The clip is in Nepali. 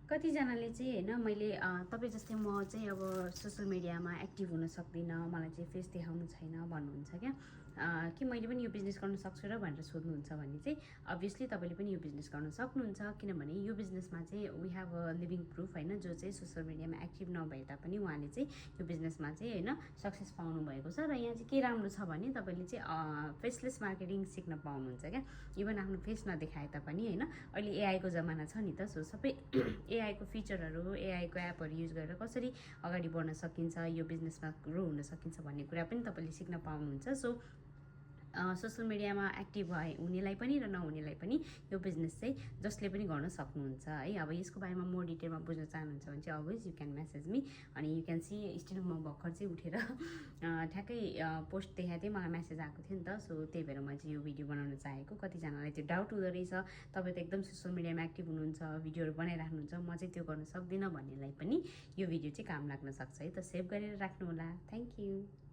कतिजनाले चाहिँ होइन मैले तपाईँ जस्तै म चाहिँ अब सोसियल मिडियामा एक्टिभ हुन सक्दिनँ, मलाई चाहिँ फेस देखाउनु छैन भन्नुहुन्छ क्या। कि मैले पनि यो बिजनेस गर्न सक्छु र भनेर सोध्नुहुन्छ भने चाहिँ अभियसली तपाईँले पनि यो बिजनेस गर्न सक्नुहुन्छ, किनभने यो बिजनेसमा चाहिँ we have a living proof होइन, जो चाहिँ सोसियल मिडियामा एक्टिभ नभए तापनि उहाँले चाहिँ यो बिजनेसमा चाहिँ होइन सक्सेस पाउनु भएको छ। र यहाँ चाहिँ के राम्रो छ भने तपाईँले चाहिँ फेसलेस मार्केटिङ सिक्न पाउनुहुन्छ क्या। इभन आफ्नो फेस नदेखाए तापनि होइन, अहिले एआईको जमाना छ नि त, सो सबै एआईको फिचरहरू, एआईको एपहरू युज गरेर कसरी अगाडि बढ्न सकिन्छ, यो बिजनेसमा ग्रो हुन सकिन्छ भन्ने कुरा पनि तपाईँले सिक्न पाउनुहुन्छ। सो सोसियल मिडियामा एक्टिभ हुनेलाई पनि र नहुनेलाई पनि यो बिजनेस चाहिँ जसले पनि गर्न सक्नुहुन्छ है। अब यसको बारेमा मोर डिटेलमा बुझ्न चाहनुहुन्छ भने चाहिँ always you can message me. अनि यु क्यान सी स्टिल म भर्खर चाहिँ उठेर ठ्याक्कै पोस्ट देखाएको थिएँ, मलाई मेसेज आएको थियो नि त। सो त्यही भएर मैले चाहिँ यो भिडियो बनाउन चाहेको। कतिजनालाई त्यो डाउट हुँदो रहेछ, तपाईँ त एकदम सोसियल मिडियामा एक्टिभ हुनुहुन्छ, भिडियोहरू बनाइराख्नुहुन्छ, म चाहिँ त्यो गर्न सक्दिनँ भन्नेलाई पनि यो भिडियो चाहिँ काम लाग्न सक्छ है। त सेभ गरेर राख्नु होला। Thank you.